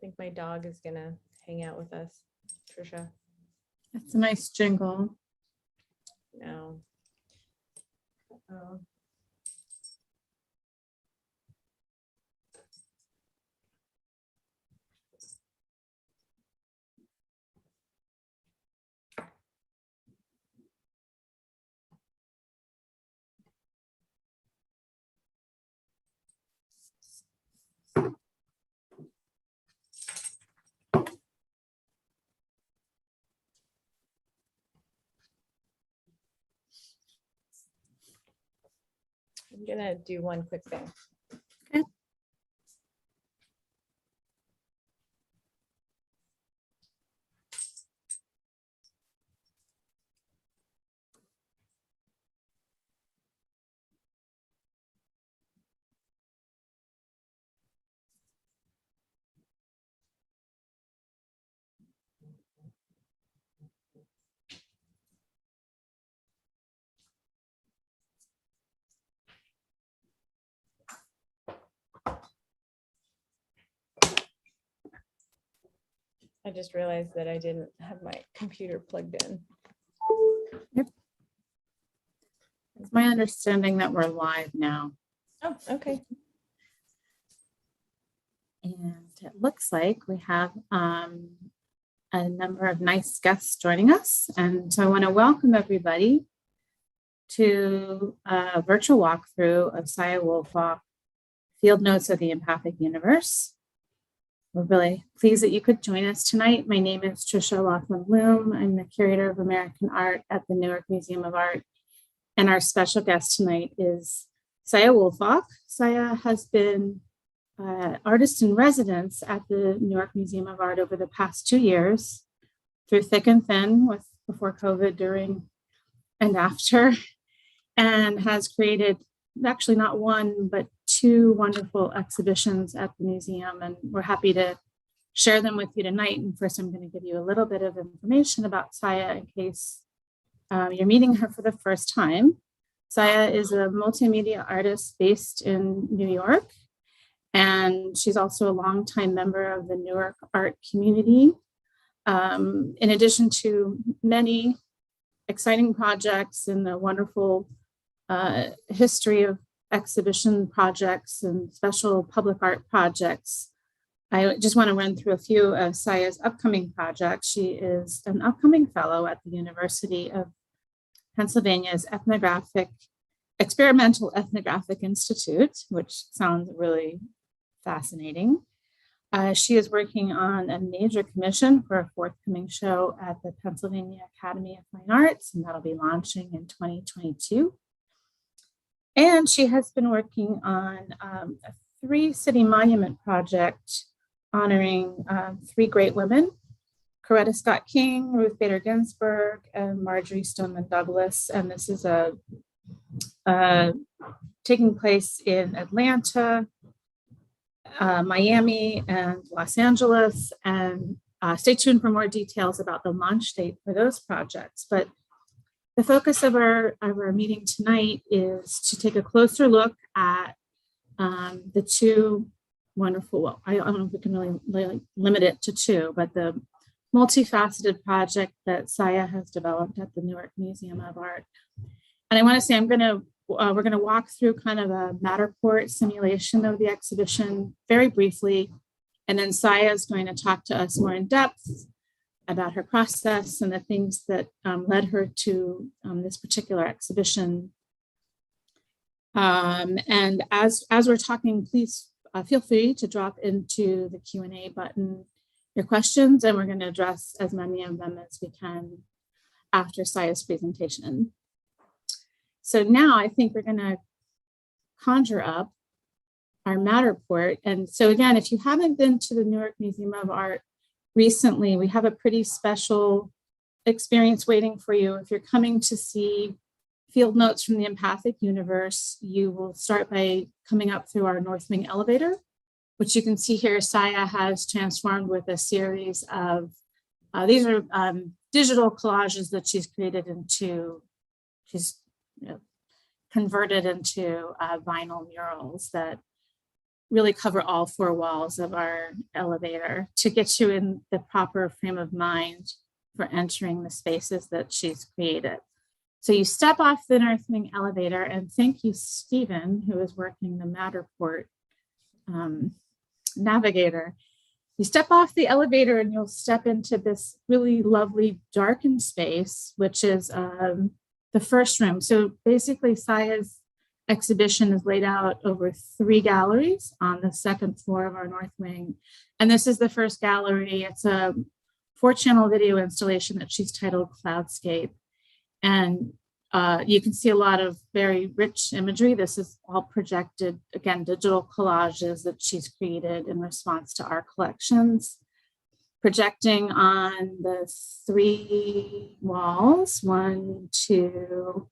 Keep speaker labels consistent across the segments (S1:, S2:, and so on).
S1: think my dog is gonna hang out with us, Trisha.
S2: That's a nice jingle.
S1: No. Uh-oh. I'm gonna do one quick thing.
S2: Okay.
S1: I just realized that I didn't have my computer plugged in.
S2: Yep. It's my understanding that we're live now.
S1: Oh, okay.
S2: And it looks like we have a number of nice guests joining us. And so I want to welcome everybody to a virtual walkthrough of Saya Woolfalk, Field Notes of the Empathic Universe. We're really pleased that you could join us tonight. My name is Trisha Laughlin-Bloom. I'm the curator of American art at the Newark Museum of Art. And our special guest tonight is Saya Woolfalk. Saya has been artist in residence at the Newark Museum of Art over the past 2 years, through thick and thin, with before COVID, during, and after, and has created actually not one, but 2 wonderful exhibitions at the museum, and we're happy to share them with you tonight. And first, I'm going to give you a little bit of information about Saya in case you're meeting her for the first time. Saya is a multimedia artist based in New York, and she's also a longtime member of the Newark art community. In addition to many exciting projects in the wonderful history of exhibition projects and special public art projects, I just want to run through a few of Saya's upcoming projects. She is an upcoming fellow at the University of Pennsylvania's Experimental Ethnographic Institute, which sounds really fascinating. She is working on a major commission for a forthcoming show at the Pennsylvania Academy of Fine Arts, and that'll be launching in 2022. And she has been working on a 3-city monument project honoring 3 great women: Coretta Scott King, Ruth Bader Ginsburg, and Marjorie Stoneman Douglas. And this is taking place in Atlanta, Miami, and Los Angeles. And stay tuned for more details about the launch date for those projects. But the focus of our meeting tonight is to take a closer look at the 2 wonderful, well, I don't know if we can really limit it to 2, but the multifaceted project that Saya has developed at the Newark Museum of Art. And I want to say we're going to walk through kind of a Matterport simulation of the exhibition very briefly, and then Saya is going to talk to us more in depth about her process and the things that led her to this particular exhibition. And as we're talking, please feel free to drop into the Q&A button your questions, and we're going to address as many of them as we can after Saya's presentation. So now I think we're going to conjure up our Matterport. And so again, if you haven't been to the Newark Museum of Art recently, we have a pretty special experience waiting for you. If you're coming to see Field Notes from the Empathic Universe, you will start by coming up through our North Wing elevator, which you can see here. Saya has transformed with a series of, these are digital collages that she's created into, she's converted into vinyl murals that really cover all four walls of our elevator to get you in the proper frame of mind for entering the spaces that she's created. So you step off the North Wing elevator, and thank you, Stephen, who is working the Matterport navigator. You step off the elevator and you'll step into this really lovely darkened space, which is the first room. So basically Saya's exhibition is laid out over 3 galleries on the second floor of our North Wing. And this is the first gallery. It's a 4-channel video installation that she's titled Cloudscape. And you can see a lot of very rich imagery. This is all projected, again, digital collages that she's created in response to our collections, projecting on the 3 walls, 1, 2,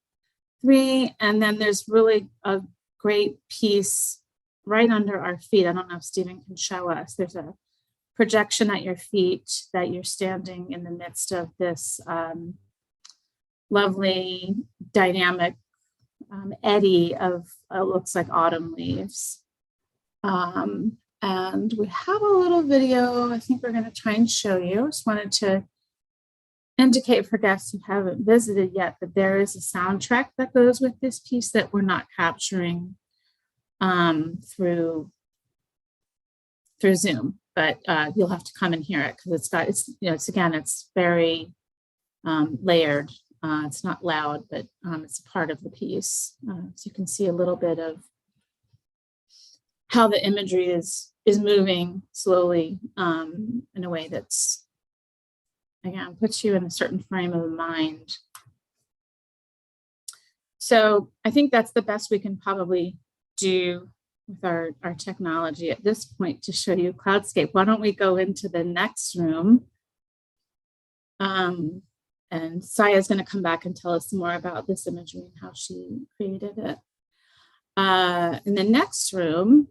S2: 3. And then there's really a great piece right under our feet. I don't know if Stephen can show us. There's a projection at your feet that you're standing in the midst of this lovely dynamic eddy of looks like autumn leaves. And we have a little video I think we're going to try and show you. Just wanted to indicate for guests who haven't visited yet that there is a soundtrack that goes with this piece that we're not capturing through Zoom, but you'll have to come and hear it because it's very layered. It's not loud, but it's a part of the piece. So you can see a little bit of how the imagery is moving slowly in a way that's, again, puts you in a certain frame of mind. So I think that's the best we can probably do with our technology at this point to show you Cloudscape. Why don't we go into the next room? And Saya is going to come back and tell us more about this imagery and how she created it. In the next room,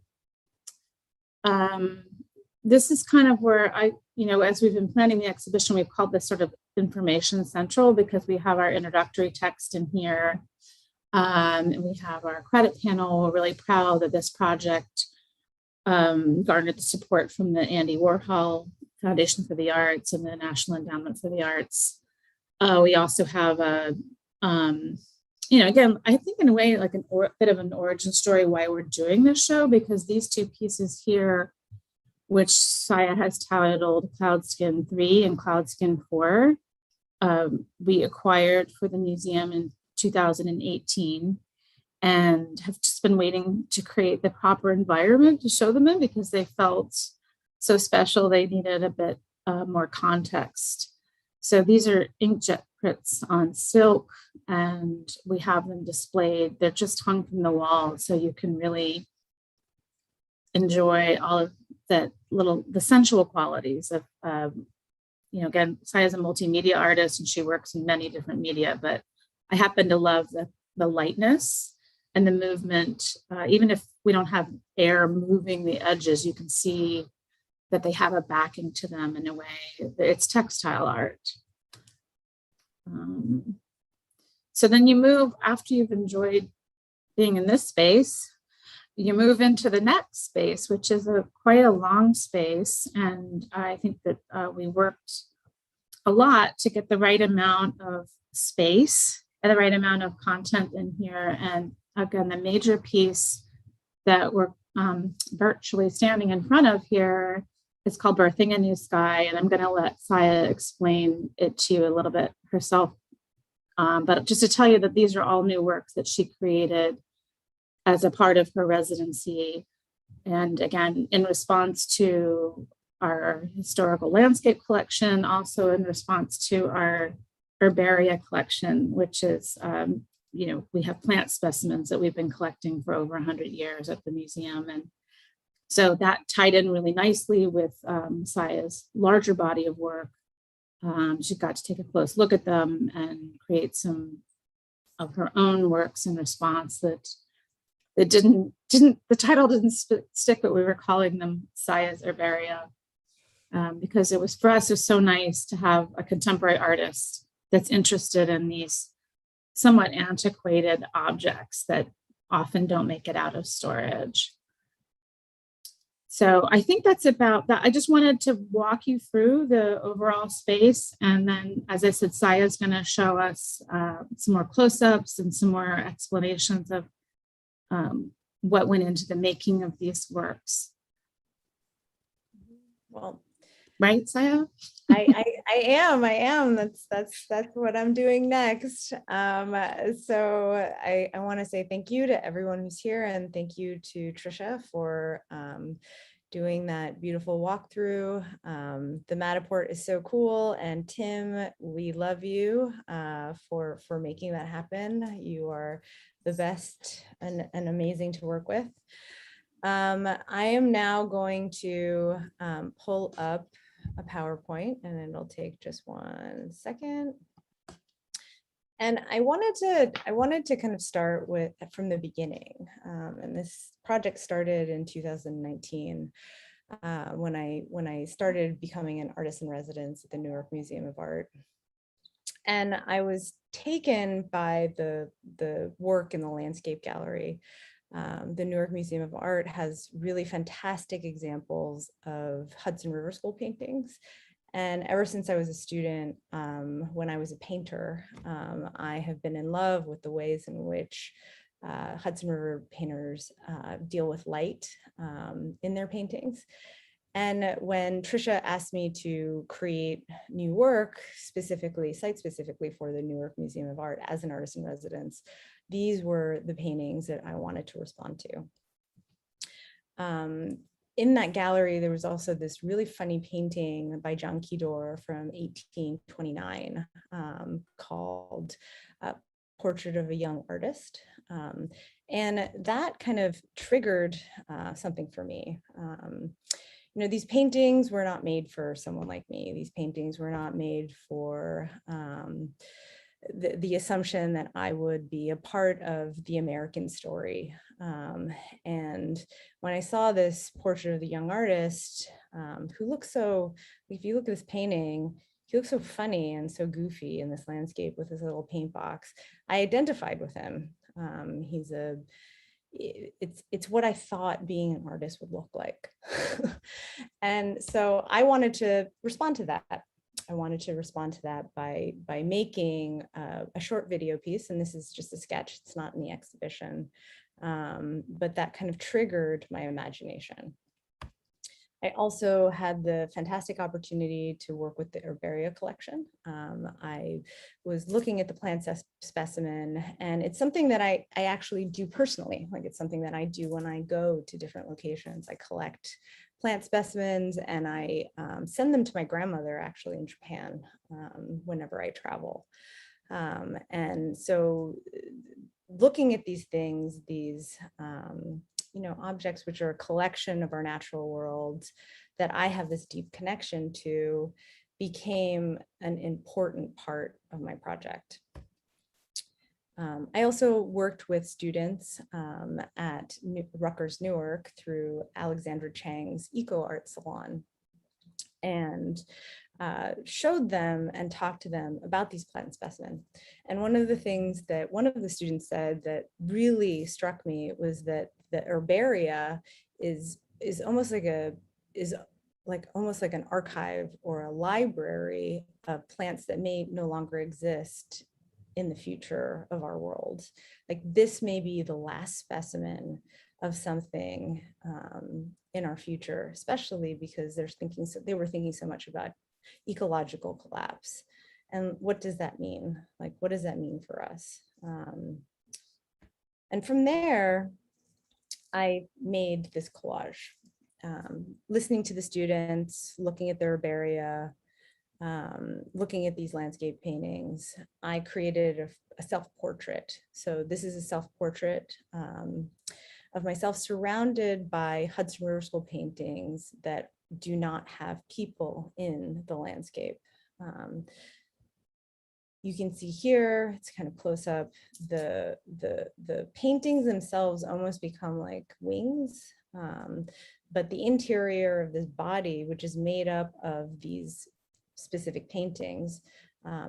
S2: this is kind of where as we've been planning the exhibition, we've called this sort of information central because we have our introductory text in here. And we have our credit panel. We're really proud that this project garnered the support from the Andy Warhol Foundation for the Arts and the National Endowment for the Arts. We also have again, I think in a way like a bit of an origin story why we're doing this show, because these 2 pieces here, which Saya has titled Cloudskin 3 and Cloudskin 4, we acquired for the museum in 2018 and have just been waiting to create the proper environment to show them in because they felt so special. They needed a bit more context. So these are inkjet prints on silk, and we have them displayed. They're just hung from the wall, so you can really enjoy all of the sensual qualities of, again, Saya's a multimedia artist and she works in many different media, but I happen to love the lightness and the movement. Even if we don't have air moving the edges, you can see that they have a backing to them in a way. It's textile art. So then you move, after you've enjoyed being in this space, you move into the next space, which is quite a long space. And I think that we worked a lot to get the right amount of space and the right amount of content in here. And again, the major piece that we're virtually standing in front of here is called Birthing a New Sky. And I'm going to let Saya explain it to you a little bit herself. But just to tell you that these are all new works that she created as a part of her residency. And again, in response to our historical landscape collection, also in response to our herbaria collection, which is, we have plant specimens that we've been collecting for over 100 years at the museum. And so that tied in really nicely with Saya's larger body of work. She got to take a close look at them and create some of her own works in response that the title didn't stick, but we were calling them Saya's herbaria because it was, for us, it was so nice to have a contemporary artist that's interested in these somewhat antiquated objects that often don't make it out of storage. So I think that's about that. I just wanted to walk you through the overall space. And then, as I said, Saya's going to show us some more close-ups and some more explanations of what went into the making of these works.
S1: Well,
S2: right, Saya?
S1: I am. That's what I'm doing next. So I want to say thank you to everyone who's here, and thank you to Trisha for doing that beautiful walkthrough. The Matterport is so cool, and Tim, we love you for making that happen. You are the best and amazing to work with. I am now going to pull up a PowerPoint, and it'll take just 1 second. And I wanted to kind of start with from the beginning. And this project started in 2019 when I started becoming an artist in residence at the New York Museum of Art. And I was taken by the work in the landscape gallery. The New York Museum of Art has really fantastic examples of Hudson River School paintings. And ever since I was a student, when I was a painter, I have been in love with the ways in which Hudson River painters deal with light in their paintings. And when Trisha asked me to create new work, site-specifically for the New York Museum of Art as an artist in residence, these were the paintings that I wanted to respond to. In that gallery, there was also this really funny painting by John Kedor from 1829 called Portrait of a Young Artist. And that kind of triggered something for me. You know, these paintings were not made for someone like me. These paintings were not made for the assumption that I would be a part of the American story. And when I saw this portrait of the young artist, who looks so, if you look at this painting, he looks so funny and so goofy in this landscape with his little paint box, I identified with him. It's what I thought being an artist would look like. And so I wanted to respond to that. I wanted to respond to that by making a short video piece, and this is just a sketch, it's not in the exhibition, but that kind of triggered my imagination. I also had the fantastic opportunity to work with the Herbaria collection. I was looking at the plant specimen, and it's something that I actually do personally. Like, it's something that I do when I go to different locations. I collect plant specimens, and I send them to my grandmother actually in Japan whenever I travel. And so looking at these things, these you know, objects which are a collection of our natural world that I have this deep connection to, became an important part of my project. I also worked with students at Rutgers Newark through Alexandra Chang's Eco Art Salon, and showed them and talked to them about these plant specimens. And one of the things that one of the students said that really struck me was that the herbaria is almost like an archive or a library of plants that may no longer exist in the future of our world. Like, this may be the last specimen of something in our future, especially because they were thinking so much about ecological collapse. And what does that mean? Like, what does that mean for us? And from there, I made this collage, listening to the students, looking at their herbaria, looking at these landscape paintings. I created a self-portrait. So this is a self-portrait of myself surrounded by Hudson River School paintings that do not have people in the landscape. You can see here, it's kind of close up, the paintings themselves almost become like wings, but the interior of this body, which is made up of these specific paintings,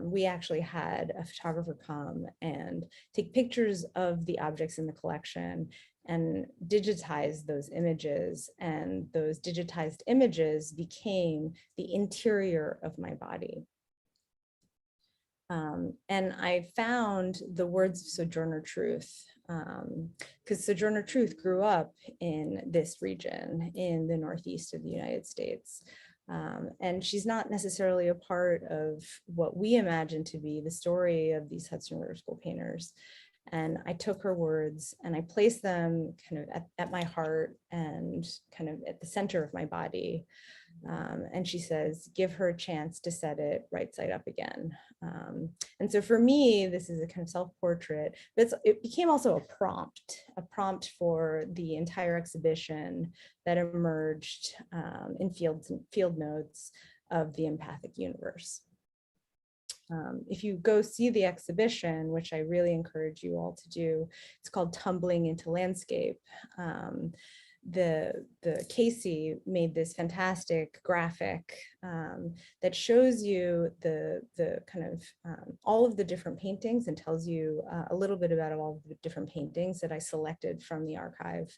S1: we actually had a photographer come and take pictures of the objects in the collection and digitized those images. And those digitized images became the interior of my body. And I found the words of Sojourner Truth, because Sojourner Truth grew up in this region in the Northeast of the United States. And she's not necessarily a part of what we imagine to be the story of these Hudson River School painters. And I took her words and I placed them kind of at my heart and kind of at the center of my body. And she says, give her a chance to set it right side up again. And so for me, this is a kind of self-portrait, but it became also a prompt for the entire exhibition that emerged in field notes of the Empathic Universe. If you go see the exhibition, which I really encourage you all to do, it's called Tumbling Into Landscape. The Casey made this fantastic graphic that shows you the kind of all of the different paintings and tells you a little bit about all of the different paintings that I selected from the archive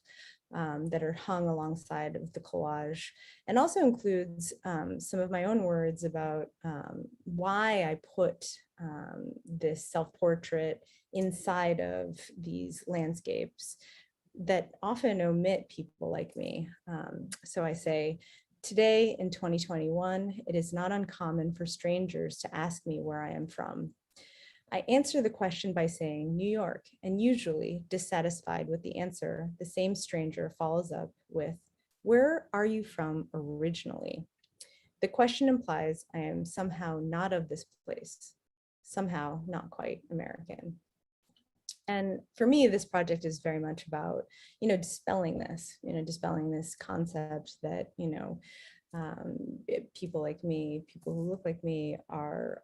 S1: that are hung alongside of the collage, and also includes some of my own words about why I put this self-portrait inside of these landscapes that often omit people like me. So I say, today in 2021, it is not uncommon for strangers to ask me where I am from. I answer the question by saying New York, and usually dissatisfied with the answer, the same stranger follows up with, where are you from originally? The question implies I am somehow not of this place, somehow not quite American. And for me, this project is very much about, dispelling this concept that, people like me, people who look like me are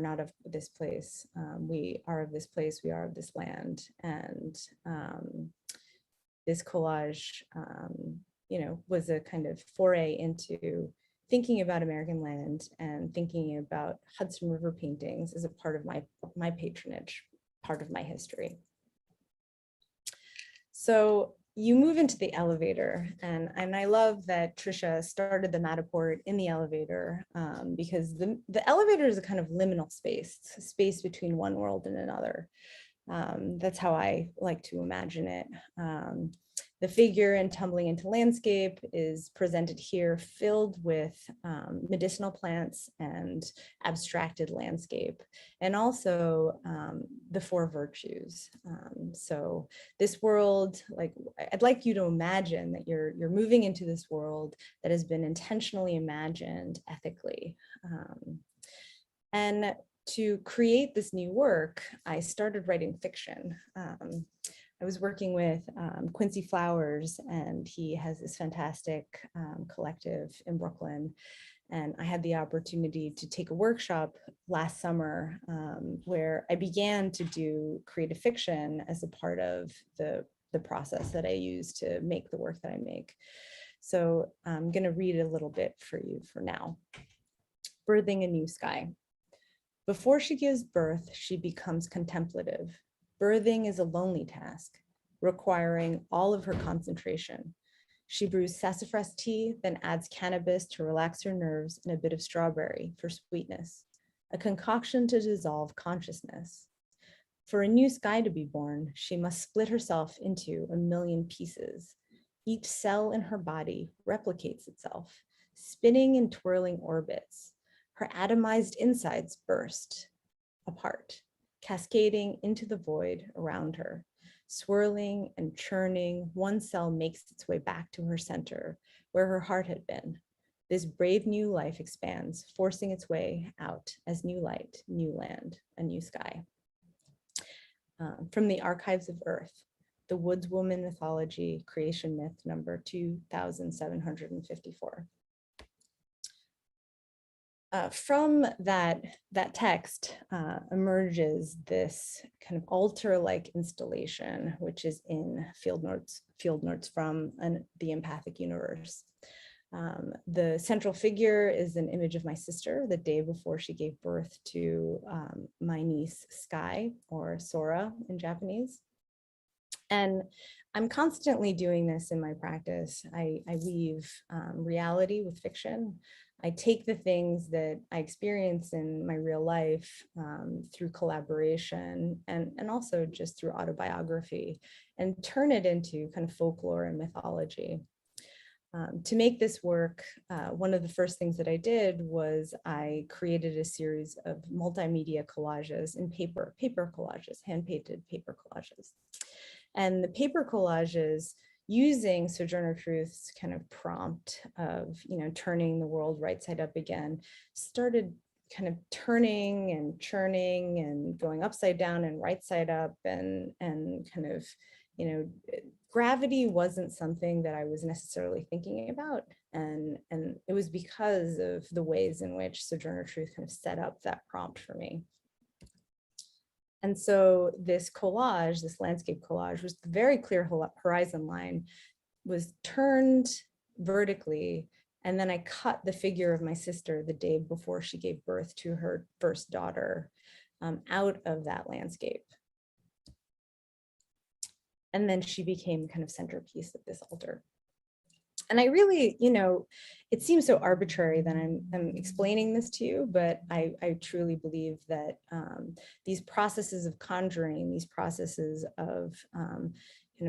S1: not of this place. We are of this place, we are of this land. And this collage, was a kind of foray into thinking about American land and thinking about Hudson River paintings as a part of my patronage, part of my history. So you move into the elevator, and I love that Trisha started the Matterport in the elevator, because the elevator is a kind of liminal space, it's a space between one world and another. That's how I like to imagine it. The figure in Tumbling Into Landscape is presented here filled with medicinal plants and abstracted landscape, and also the four virtues. So this world, I'd like you to imagine that you're moving into this world that has been intentionally imagined ethically. And to create this new work, I started writing fiction. I was working with Quincy Flowers, and he has this fantastic collective in Brooklyn. And I had the opportunity to take a workshop last summer where I began to do creative fiction as a part of the process that I use to make the work that I make. So I'm going to read a little bit for you for now. Birthing a new sky. Before she gives birth, she becomes contemplative. Birthing is a lonely task, requiring all of her concentration. She brews sassafras tea, then adds cannabis to relax her nerves and a bit of strawberry for sweetness, a concoction to dissolve consciousness. For a new sky to be born, she must split herself into a million pieces. Each cell in her body replicates itself, spinning in twirling orbits. Her atomized insides burst apart, cascading into the void around her. Swirling and churning, one cell makes its way back to her center, where her heart had been. This brave new life expands, forcing its way out as new light, new land, a new sky. From the Archives of Earth, the Woods Woman Mythology, Creation Myth, number 2754. From that text emerges this kind of altar-like installation, which is in field notes from the Empathic Universe. The central figure is an image of my sister the day before she gave birth to my niece Sky, or Sora in Japanese. And I'm constantly doing this in my practice. I weave reality with fiction. I take the things that I experience in my real life through collaboration and also just through autobiography and turn it into kind of folklore and mythology. To make this work, one of the first things that I did was I created a series of multimedia collages in paper collages, hand-painted paper collages. And the paper collages, using Sojourner Truth's kind of prompt of, turning the world right side up again, started kind of turning and churning and going upside down and right side up and kind of, gravity wasn't something that I was necessarily thinking about. And it was because of the ways in which Sojourner Truth kind of set up that prompt for me. And so this collage, this landscape collage, was the very clear horizon line was turned vertically. And then I cut the figure of my sister the day before she gave birth to her first daughter out of that landscape. And then she became kind of centerpiece of this altar. And I really, it seems so arbitrary that I'm explaining this to you, but I truly believe that these processes of conjuring, these processes of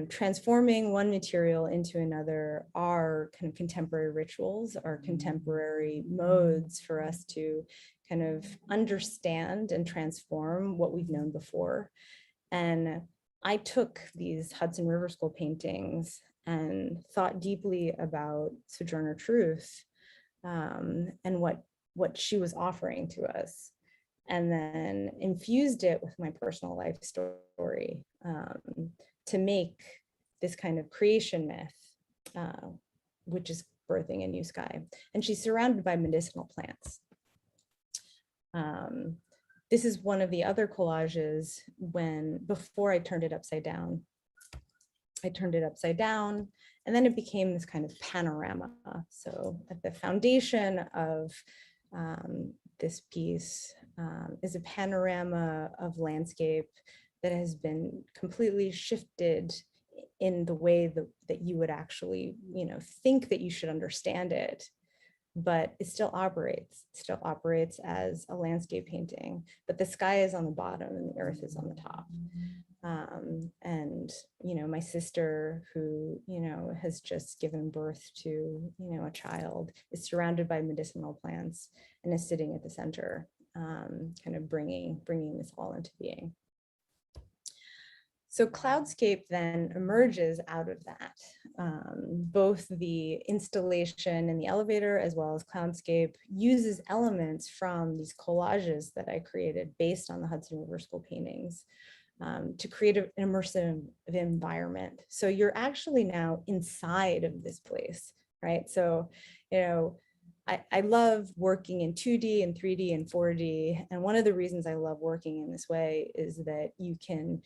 S1: transforming one material into another are kind of contemporary rituals, are contemporary modes for us to kind of understand and transform what we've known before. And I took these Hudson River School paintings and thought deeply about Sojourner Truth and what she was offering to us, and then infused it with my personal life story to make this kind of creation myth, which is birthing a new sky. And she's surrounded by medicinal plants. This is one of the other collages before I turned it upside down. I turned it upside down, and then it became this kind of panorama. So at the foundation of this piece is a panorama of landscape that has been completely shifted in the way that you would actually, think that you should understand it. But it still operates as a landscape painting, but the sky is on the bottom and the earth is on the top. And, my sister who, has just given birth to, a child, is surrounded by medicinal plants and is sitting at the center, kind of bringing this all into being. So Cloudscape then emerges out of that. Both the installation in the elevator as well as Cloudscape uses elements from these collages that I created based on the Hudson River School paintings to create an immersive environment. So you're actually now inside of this place, right? So, I love working in 2D and 3D and 4D. And one of the reasons I love working in this way is that you can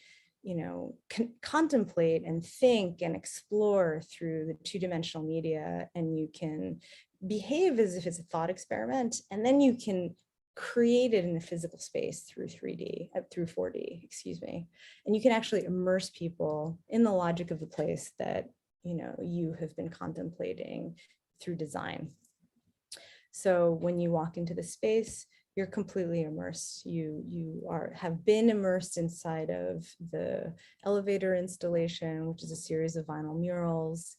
S1: contemplate and think and explore through the two-dimensional media, and you can behave as if it's a thought experiment, and then you can create it in a physical space through 4D, excuse me. And you can actually immerse people in the logic of the place that, you have been contemplating through design. So when you walk into the space, you're completely immersed. You have been immersed inside of the elevator installation, which is a series of vinyl murals.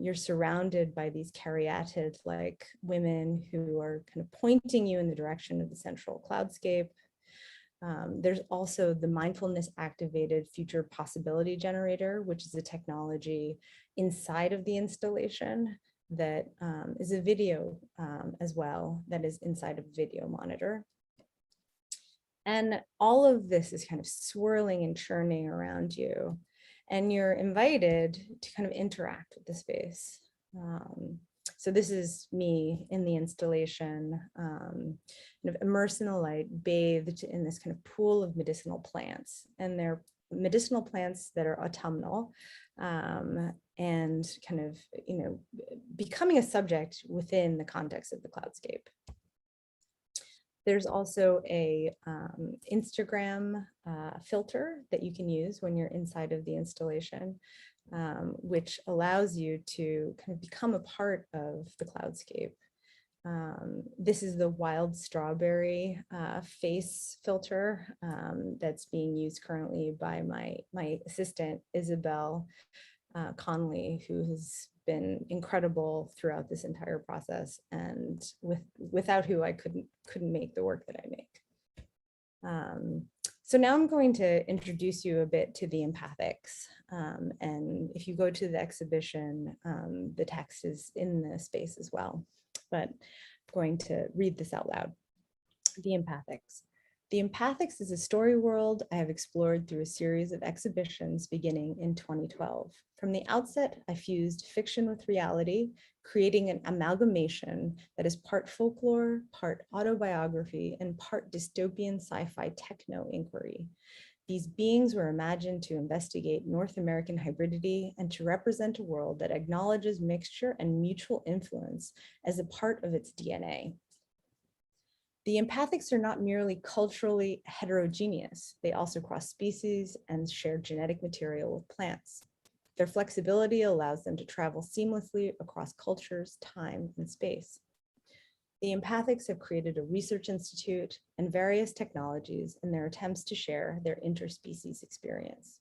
S1: You're surrounded by these caryatid-like women who are kind of pointing you in the direction of the central cloudscape. There's also the mindfulness activated future possibility generator, which is a technology inside of the installation that is a video as well, that is inside of a video monitor. And all of this is kind of swirling and churning around you. And you're invited to kind of interact with the space. So this is me in the installation, kind of immersed in the light, bathed in this kind of pool of medicinal plants. And they're medicinal plants that are autumnal, and kind of, becoming a subject within the context of the cloudscape. There's also a Instagram filter that you can use when you're inside of the installation, which allows you to kind of become a part of the Cloudscape. This is the wild strawberry face filter that's being used currently by my assistant, Isabel Conley, who has been incredible throughout this entire process, and without who I couldn't make the work that I make. So now I'm going to introduce you a bit to the Empathics. And if you go to the exhibition, the text is in the space as well, but I'm going to read this out loud. The Empathics. The Empathics is a story world I have explored through a series of exhibitions beginning in 2012. From the outset, I fused fiction with reality, creating an amalgamation that is part folklore, part autobiography, and part dystopian sci-fi techno inquiry. These beings were imagined to investigate North American hybridity and to represent a world that acknowledges mixture and mutual influence as a part of its DNA. The Empathics are not merely culturally heterogeneous, they also cross species and share genetic material with plants. Their flexibility allows them to travel seamlessly across cultures, time, and space. The Empathics have created a research institute and various technologies in their attempts to share their interspecies experience.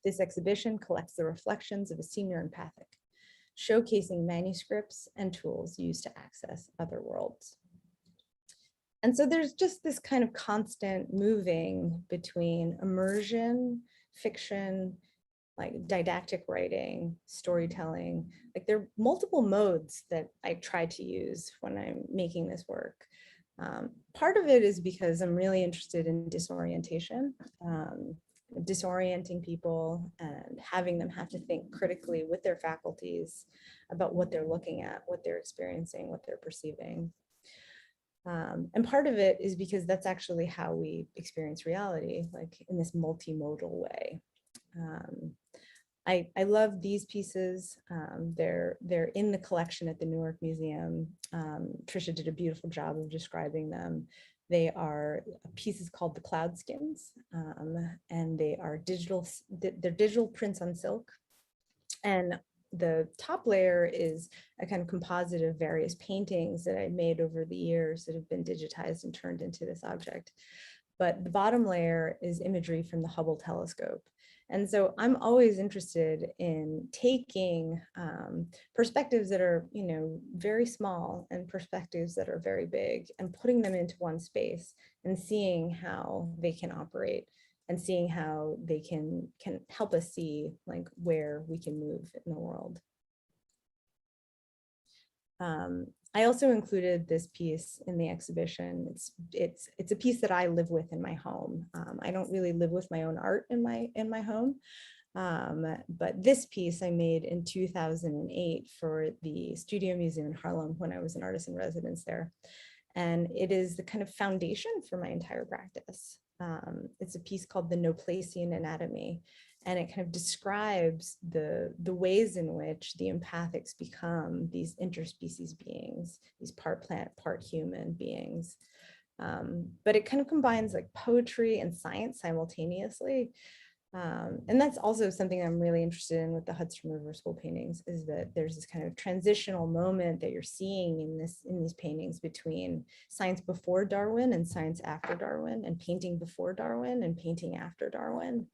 S1: This exhibition collects the reflections of a senior empathic, showcasing manuscripts and tools used to access other worlds. And so there's just this kind of constant moving between immersion, fiction, like didactic writing, storytelling. Like there are multiple modes that I try to use when I'm making this work. Part of it is because I'm really interested in disorientation, disorienting people and having them have to think critically with their faculties about what they're looking at, what they're experiencing, what they're perceiving. And part of it is because that's actually how we experience reality, like in this multimodal way. I love these pieces. They're in the collection at the Newark Museum. Trisha did a beautiful job of describing them. They are pieces called the Cloudskins, and they are they're digital prints on silk. And the top layer is a kind of composite of various paintings that I made over the years that have been digitized and turned into this object. But the bottom layer is imagery from the Hubble telescope. And so I'm always interested in taking perspectives that are, very small and perspectives that are very big and putting them into one space and seeing how they can operate and seeing how they can help us see like where we can move in the world. I also included this piece in the exhibition. It's a piece that I live with in my home. I don't really live with my own art in my home, but this piece I made in 2008 for the Studio Museum in Harlem when I was an artist in residence there. And it is the kind of foundation for my entire practice. It's a piece called the Noplesian Anatomy, and it kind of describes the ways in which the empathics become these interspecies beings, these part plant, part human beings. But it kind of combines like poetry and science simultaneously. And that's also something I'm really interested in with the Hudson River School paintings, is that there's this kind of transitional moment that you're seeing in these paintings between science before Darwin and science after Darwin, and painting before Darwin and painting after Darwin.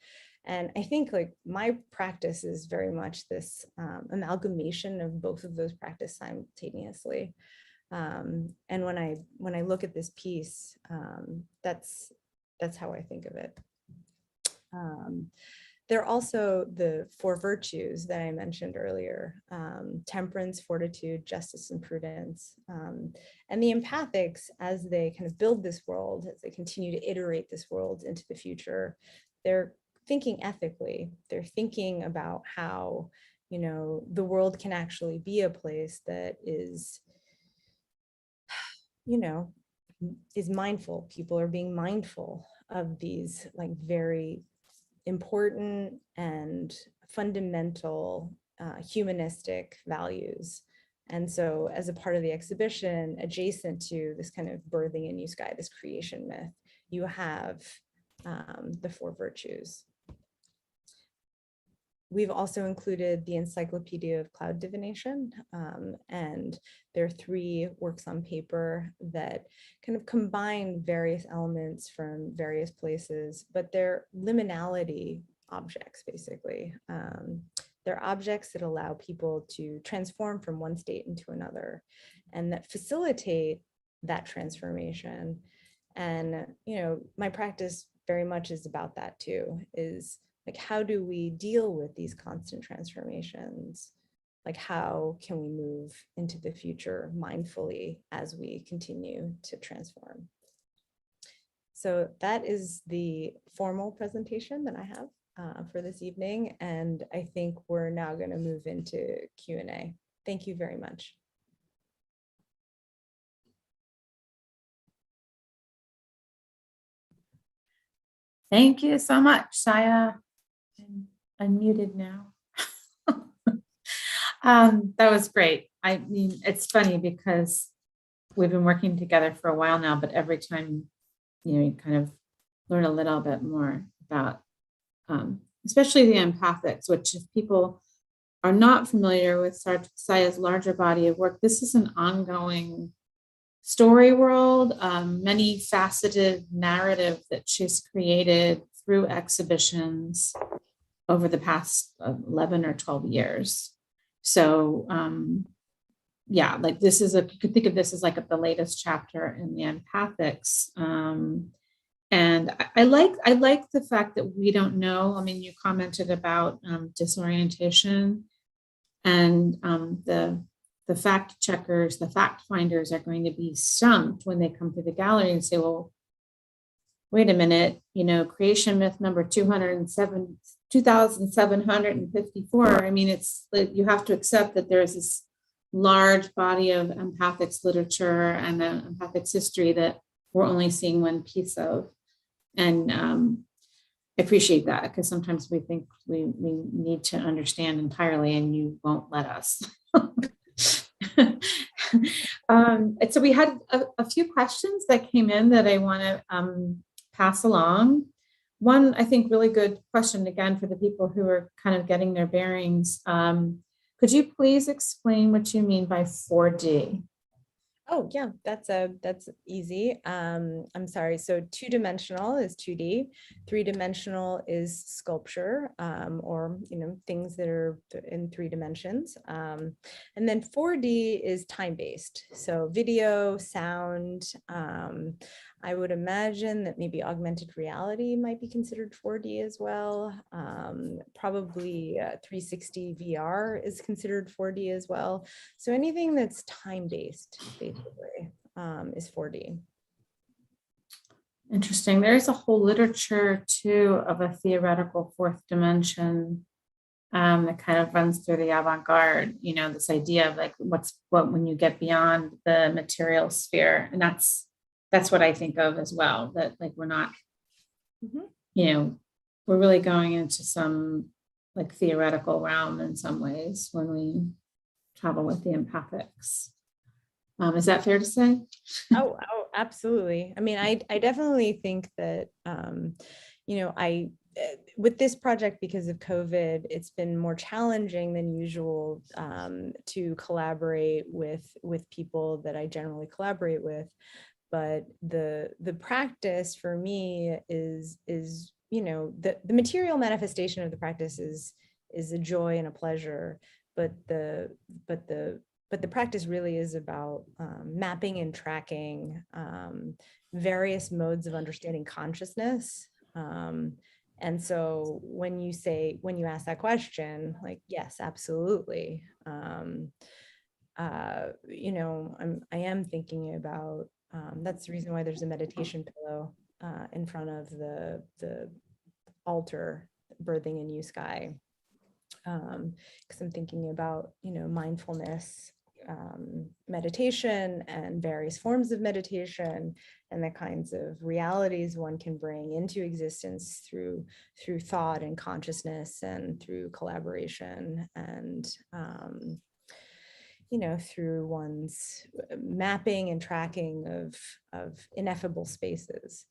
S1: And I think like my practice is very much this amalgamation of both of those practices simultaneously. And when I look at this piece, that's how I think of it. There are also the 4 virtues that I mentioned earlier: temperance, fortitude, justice, and prudence. And the empathics, as they kind of build this world, as they continue to iterate this world into the future, they're thinking ethically. They're thinking about how, the world can actually be a place that is, is mindful. People are being mindful of these like very important and fundamental humanistic values And so as a part of the exhibition, adjacent to this kind of birthing a new sky, this creation myth, you have the four virtues. We've also included the Encyclopedia of Cloud Divination, and there are 3 works on paper that kind of combine various elements from various places, but they're liminality objects, basically. They're objects that allow people to transform from one state into another and that facilitate that transformation. And, my practice very much is about that too, is like, how do we deal with these constant transformations? Like, how can we move into the future mindfully as we continue to transform? So that is the formal presentation that I have for this evening. And I think we're now going to move into Q&A. Thank you very much.
S2: Thank you so much, Saya. I'm unmuted now. That was great. I mean, it's funny because we've been working together for a while now, but every time, you kind of learn a little bit more about, especially the empathics, which if people are not familiar with Saya's larger body of work, this is an ongoing story world, many faceted narrative that she's created through exhibitions over the past 11 or 12 years. So yeah, like this is you could think of this as like the latest chapter in the empathics. And I like the fact that we don't know. I mean, you commented about disorientation, and the fact checkers, the fact finders are going to be stumped when they come to the gallery and say, well, wait a minute, creation myth number 2,754. I mean, it's like you have to accept that there's this large body of empathics literature and empathics history that we're only seeing one piece of. And I appreciate that, because sometimes we think we need to understand entirely and you won't let us. So we had a few questions that came in that I want to pass along. One, I think, really good question, again, for the people who are kind of getting their bearings. Could you please explain what you mean by 4D?
S1: Oh yeah, that's easy. I'm sorry. So 2-dimensional is 2D, 3-dimensional is sculpture, or things that are in 3 dimensions. And then 4D is time-based. So video, sound. I would imagine that maybe augmented reality might be considered 4D as well. Probably 360 VR is considered 4D as well. So anything that's time-based, basically, is 4D.
S2: Interesting. There's a whole literature too of a theoretical 4th dimension that kind of runs through the avant-garde. This idea of like what when you get beyond the material sphere, and that's what I think of as well. That like we're not, we're really going into some like theoretical realm in some ways when we travel with the empathics. Is that fair to say?
S1: Oh, absolutely. I mean, I definitely think that, with this project, because of COVID, it's been more challenging than usual to collaborate with people that I generally collaborate with. But the practice for me is the material manifestation of the practice is a joy and a pleasure, but the practice really is about mapping and tracking various modes of understanding consciousness. And so when you ask that question, like, yes, absolutely. I am thinking about, that's the reason why there's a meditation pillow in front of the altar, birthing a new sky. Because I'm thinking about, mindfulness, meditation, and various forms of meditation, and the kinds of realities one can bring into existence through thought and consciousness and through collaboration. And through one's mapping and tracking of ineffable spaces.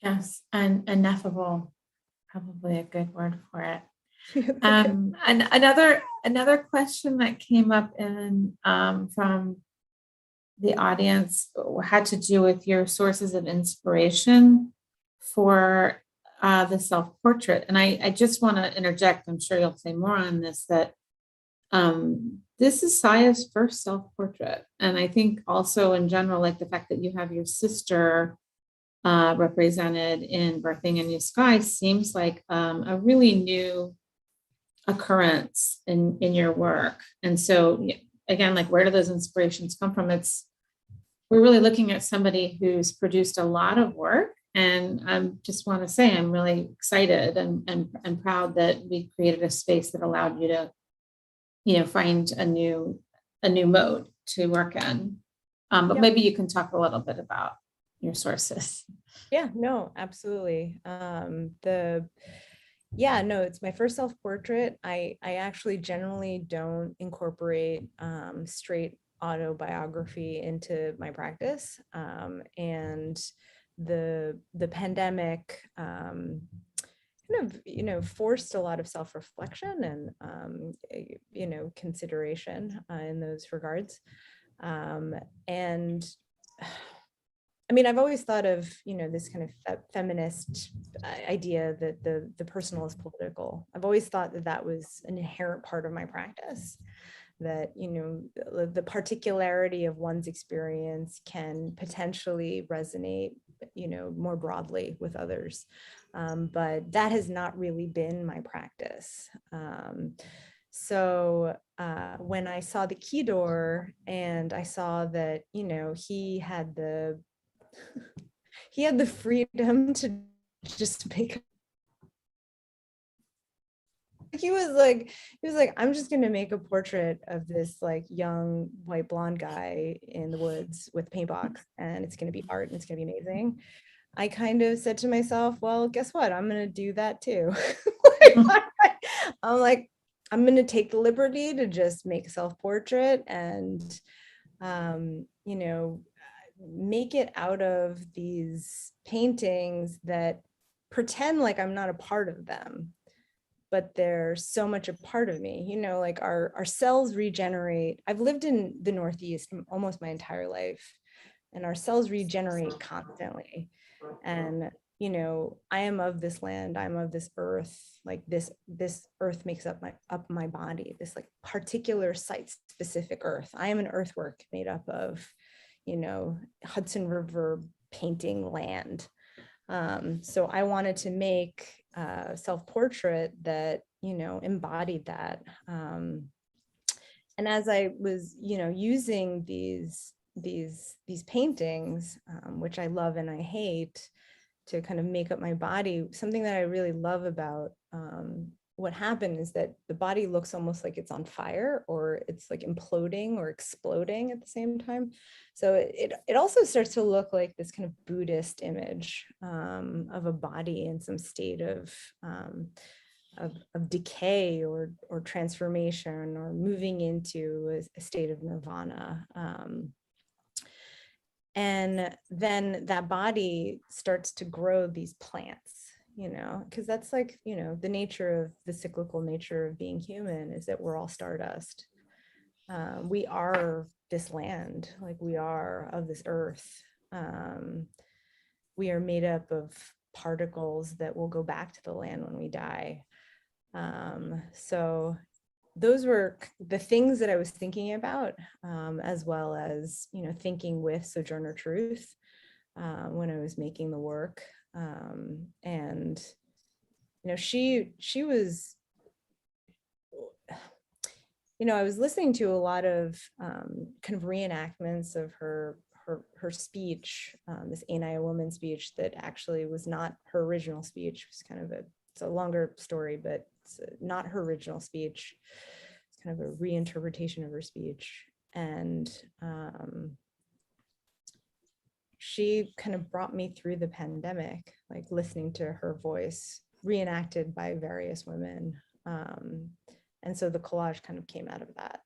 S2: Yes, and ineffable, probably a good word for it.
S1: Okay.
S2: And another question that came up in from the audience had to do with your sources of inspiration for the self-portrait. And I just want to interject, I'm sure you'll say more on this, that this is Saya's first self-portrait. And I think also in general, like the fact that you have your sister represented in Birthing a New Sky seems like a really new occurrence in your work. And so again, like, where do those inspirations come from? We're really looking at somebody who's produced a lot of work, and I just want to say I'm really excited and proud that we created a space that allowed you to find a new mode to work in. But
S1: Yeah.
S2: maybe you can talk a little bit about your sources.
S1: Yeah, no, absolutely. It's my first self-portrait. I actually generally don't incorporate straight autobiography into my practice. And the pandemic forced a lot of self-reflection and consideration in those regards. And I mean, I've always thought of, this kind of feminist idea that the personal is political. I've always thought that that was an inherent part of my practice, that, the particularity of one's experience can potentially resonate, more broadly with others. But that has not really been my practice. So when I saw the key door and I saw that, he had the freedom to just make, he was like, I'm just going to make a portrait of this like young white blonde guy in the woods with paint box, and it's going to be art and it's going to be amazing. I kind of said to myself, well, guess what? I'm going to do that too. I'm like, I'm going to take the liberty to just make a self-portrait and, make it out of these paintings that pretend like I'm not a part of them, but they're so much a part of me. Like our cells regenerate. I've lived in the Northeast almost my entire life, and our cells regenerate constantly. And I am of this land, I'm of this earth. Like this earth makes up my body, this like particular site specific earth. I am an earthwork made up of Hudson River painting land. So I wanted to make a self-portrait that embodied that. And as I was using these paintings, which I love and I hate, to kind of make up my body, something that I really love about what happened is that the body looks almost like it's on fire, or it's like imploding or exploding at the same time. So it also starts to look like this kind of Buddhist image of a body in some state of decay or transformation, or moving into a state of nirvana. And then that body starts to grow these plants, because that's like, the nature of the cyclical nature of being human is that we're all stardust. We are this land, like we are of this earth. We are made up of particles that will go back to the land when we die. So those were the things that I was thinking about, as well as, thinking with Sojourner Truth when I was making the work. And, she was, I was listening to a lot of kind of reenactments of her speech, this Ain't I a Woman speech that actually was not her original speech. It was kind of it's a longer story, but it's not her original speech. It's kind of a reinterpretation of her speech. And she kind of brought me through the pandemic, like listening to her voice reenacted by various women. And so the collage kind of came out of that.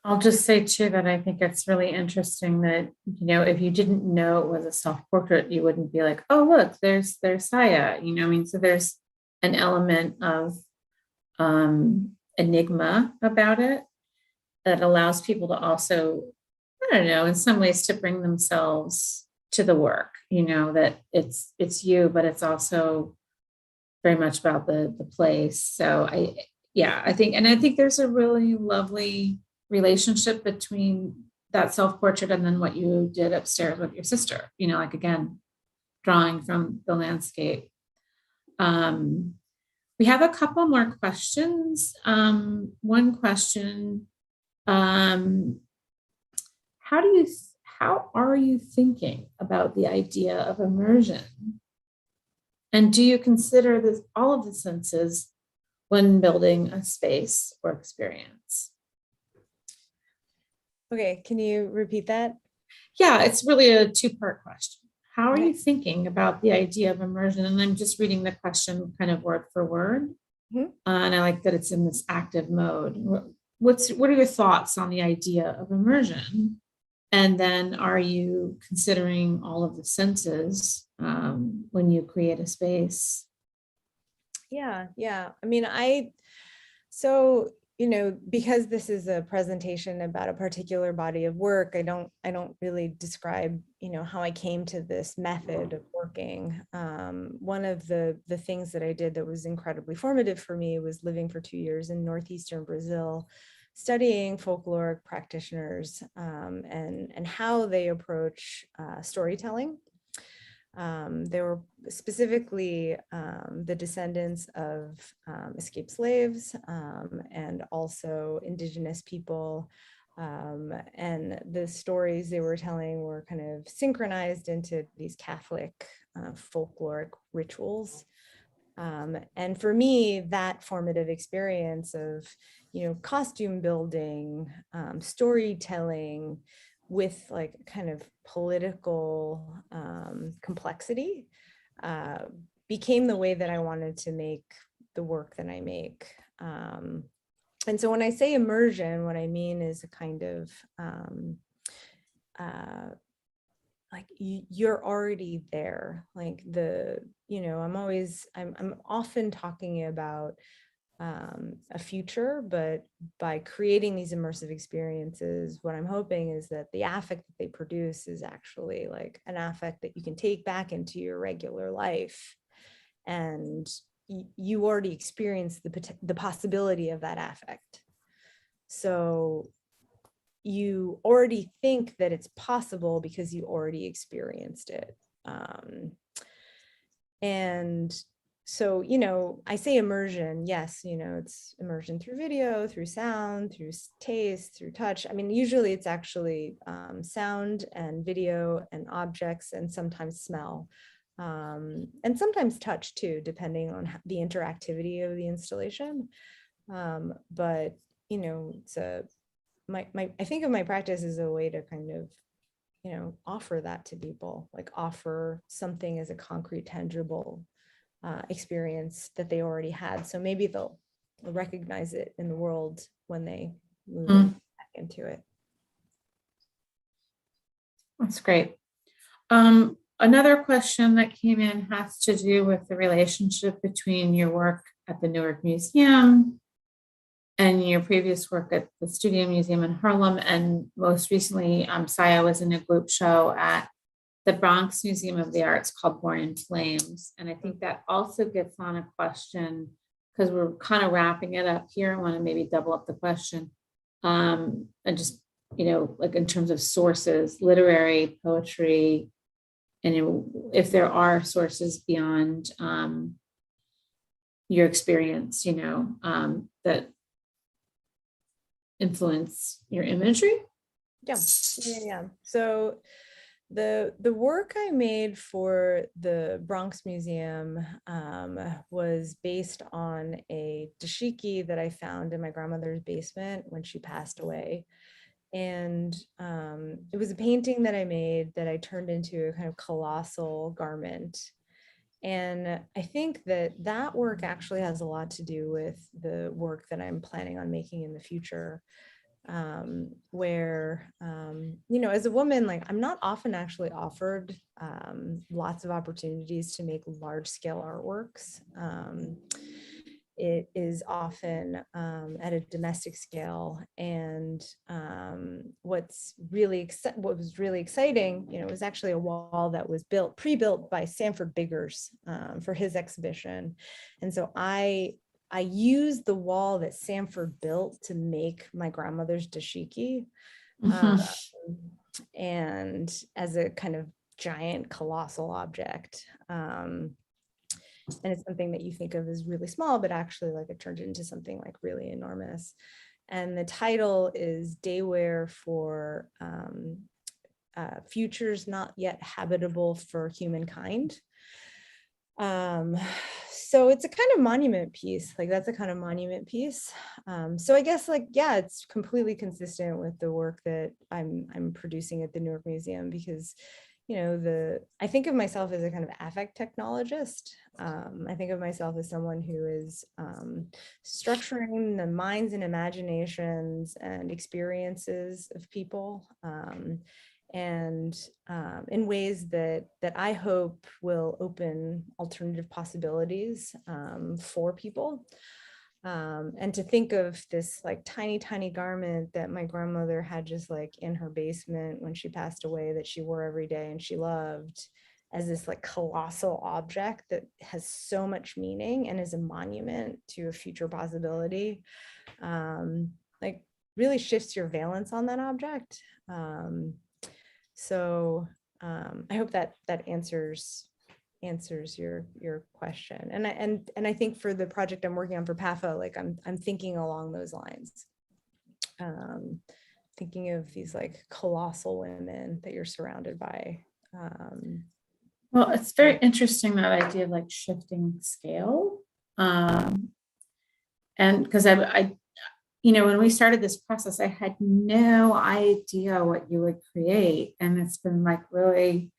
S2: I'll just say too that I think it's really interesting that, if you didn't know it was a self-portrait, you wouldn't be like, oh, look, there's Saya, so there's an element of enigma about it that allows people to also, I don't know, in some ways to bring themselves to the work, that it's you, but it's also very much about the place. So I think there's a really lovely relationship between that self-portrait and then what you did upstairs with your sister, again, drawing from the landscape. We have a couple more questions. One question, how are you thinking about the idea of immersion? And do you consider all of the senses when building a space or experience?
S1: Okay, can you repeat that?
S2: Yeah, it's really a two-part question. How are you thinking about the idea of immersion? And I'm just reading the question kind of word for word.
S1: Mm-hmm.
S2: And I like that it's in this active mode. What are your thoughts on the idea of immersion? And then are you considering all of the senses when you create a space?
S1: Yeah. I mean, because this is a presentation about a particular body of work, I don't really describe, how I came to this method of working. One of the things that I did that was incredibly formative for me was living for 2 years in northeastern Brazil, studying folkloric practitioners and how they approach storytelling. They were specifically the descendants of escaped slaves and also indigenous people. And the stories they were telling were kind of synchronized into these Catholic folkloric rituals. And for me, that formative experience of, costume building, storytelling, with like kind of political complexity became the way that I wanted to make the work that I make. And so when I say immersion, what I mean is a kind of like you're already there. Like I'm often talking about a future, but by creating these immersive experiences, what I'm hoping is that the affect that they produce is actually like an affect that you can take back into your regular life, and you already experience the possibility of that affect. So you already think that it's possible because you already experienced it. And so, I say immersion, yes, it's immersion through video, through sound, through taste, through touch. I mean, usually it's actually sound and video and objects and sometimes smell and sometimes touch too, depending on the interactivity of the installation. But, it's I think of my practice as a way to kind of, offer that to people, like offer something as a concrete, tangible experience that they already had. So maybe they'll recognize it in the world when they move back into it.
S2: That's great. Another question that came in has to do with the relationship between your work at the Newark Museum and your previous work at the Studio Museum in Harlem. And most recently, Saya was in a group show at the Bronx Museum of the Arts called Born in Flames. And I think that also gets on a question, because we're kind of wrapping it up here. I want to maybe double up the question. And just, like in terms of sources, literary, poetry, and if there are sources beyond your experience, that influence your imagery.
S1: Yeah. So the work I made for the Bronx Museum was based on a dashiki that I found in my grandmother's basement when she passed away. And it was a painting that I made that I turned into a kind of colossal garment. And I think that work actually has a lot to do with the work that I'm planning on making in the future, where, as a woman, like I'm not often actually offered lots of opportunities to make large scale artworks. It is often at a domestic scale, and what was really exciting, was actually a wall that was pre-built by Sanford Biggers for his exhibition, and so I used the wall that Sanford built to make my grandmother's dashiki, and as a kind of giant colossal object. And it's something that you think of as really small, but actually like it turned into something like really enormous. And the title is Daywear for Futures Not Yet Habitable for Humankind. So it's a kind of monument piece, like that's a kind of monument piece. So I guess it's completely consistent with the work that I'm producing at the Newark Museum, because I think of myself as a kind of affect technologist. I think of myself as someone who is structuring the minds and imaginations and experiences of people, and in ways that I hope will open alternative possibilities for people. And to think of this like tiny garment that my grandmother had just like in her basement when she passed away, that she wore every day and she loved, as this like colossal object that has so much meaning and is a monument to a future possibility, like really shifts your valence on that object. So I hope that answers your question. And I think for the project I'm working on for PAFA, like I'm thinking along those lines, thinking of these like colossal women that you're surrounded by.
S2: Well, it's very interesting, that idea of like shifting scale. And because I when we started this process, I had no idea what you would create. And it's been like really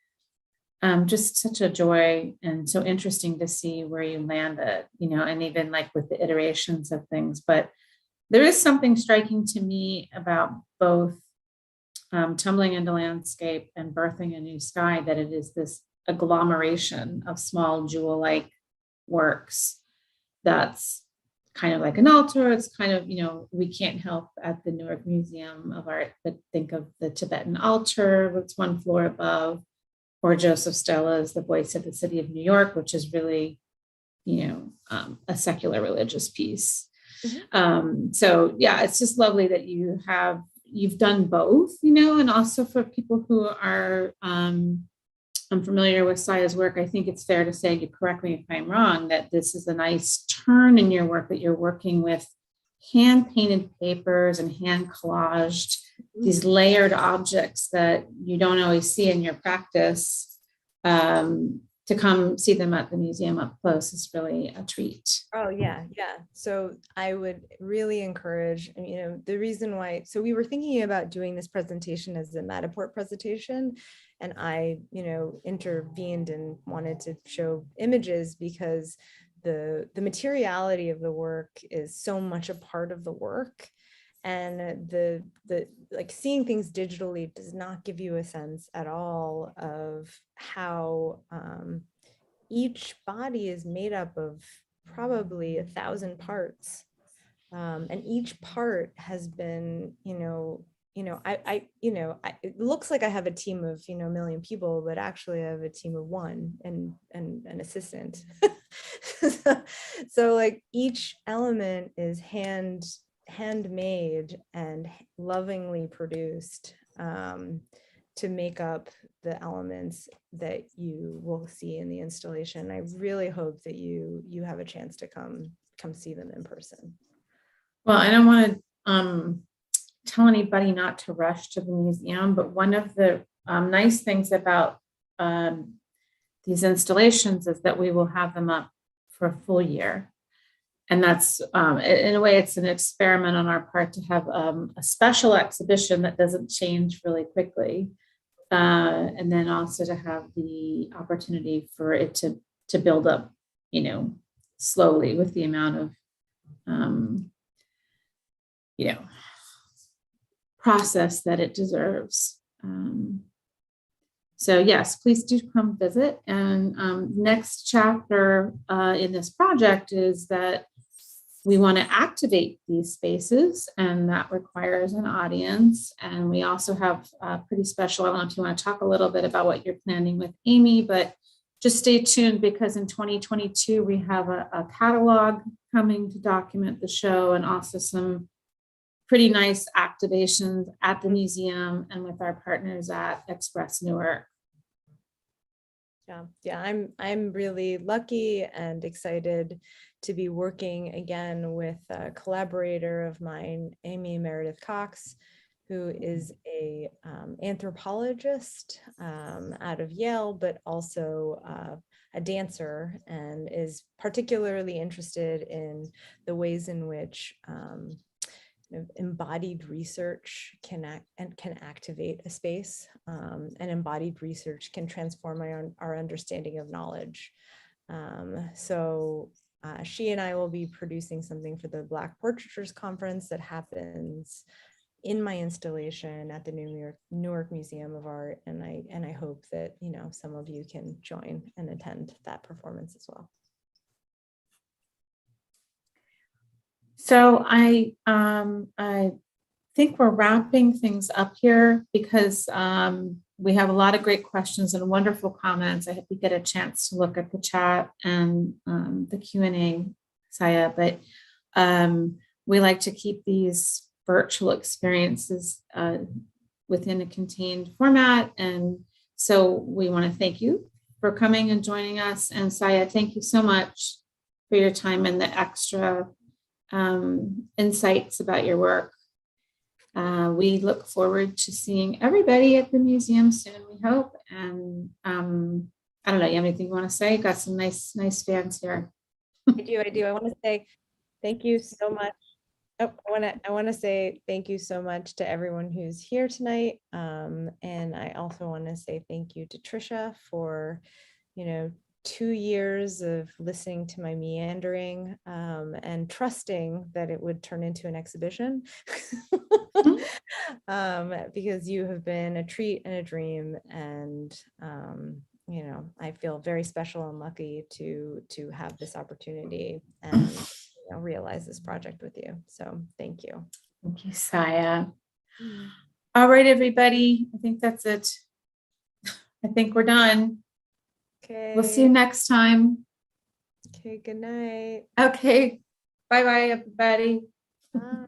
S2: just such a joy and so interesting to see where you landed, and even like with the iterations of things. But there is something striking to me about both Tumbling Into Landscape and Birthing a New Sky, that it is this agglomeration of small jewel-like works that's kind of like an altar. It's kind of, we can't help at the Newark Museum of Art but think of the Tibetan altar, that's one floor above, or Joseph Stella's The Voice of the City of New York, which is really, a secular religious piece. Mm-hmm. So yeah, it's just lovely that you've done both, and also for people who are unfamiliar with Saya's work, I think it's fair to say, you correct me if I'm wrong, that this is a nice turn in your work, that you're working with hand painted papers and hand collaged, these layered objects that you don't always see in your practice. To come see them at the museum up close is really a treat.
S1: Oh yeah. So I would really encourage, the reason why, so we were thinking about doing this presentation as a Matterport presentation, and I, intervened and wanted to show images because the materiality of the work is so much a part of the work. And the like seeing things digitally does not give you a sense at all of how each body is made up of probably 1,000 parts, and each part has been, it looks like I have a team of, a million people, but actually I have a team of one and an assistant. So like each element is handmade and lovingly produced, to make up the elements that you will see in the installation. I really hope that you have a chance to come see them in person.
S2: Well, I don't want to tell anybody not to rush to the museum, but one of the nice things about these installations is that we will have them up for a full year. And that's, in a way, it's an experiment on our part to have a special exhibition that doesn't change really quickly. And then also to have the opportunity for it to to build up, slowly with the amount of, process that it deserves. So yes, please do come visit. And next chapter in this project is that we want to activate these spaces, and that requires an audience. And we also have pretty special, I don't know if you want to talk a little bit about what you're planning with Amy, but just stay tuned, because in 2022, we have a catalog coming to document the show, and also some pretty nice activations at the museum and with our partners at Express Newark.
S1: Yeah, I'm really lucky and excited to be working again with a collaborator of mine, Amy Meredith Cox, who is a anthropologist out of Yale, but also a dancer, and is particularly interested in the ways in which embodied research can activate a space, and embodied research can transform our understanding of knowledge. So she and I will be producing something for the Black Portraitures Conference that happens in my installation at the Newark Museum of Art, and I hope that some of you can join and attend that performance as well.
S2: So I think we're wrapping things up here, because we have a lot of great questions and wonderful comments. I hope you get a chance to look at the chat and the Q&A, Saya, but we like to keep these virtual experiences within a contained format. And so we want to thank you for coming and joining us. And Saya, thank you so much for your time and the extra insights about your work. We look forward to seeing everybody at the museum soon, we hope. And I don't know, you have anything you want to say? Got some nice fans here.
S1: I do. I want to say thank you so much. Oh, I want to say thank you so much to everyone who's here tonight. And I also want to say thank you to Trisha for, 2 years of listening to my meandering and trusting that it would turn into an exhibition. Because you have been a treat and a dream, and I feel very special and lucky to have this opportunity and realize this project with you. So thank you.
S2: Thank you, Saya. All right, everybody. I think that's it. I think we're done.
S1: Okay.
S2: We'll see you next time.
S1: Okay, good night.
S2: Okay. Bye-bye, everybody.
S1: Bye.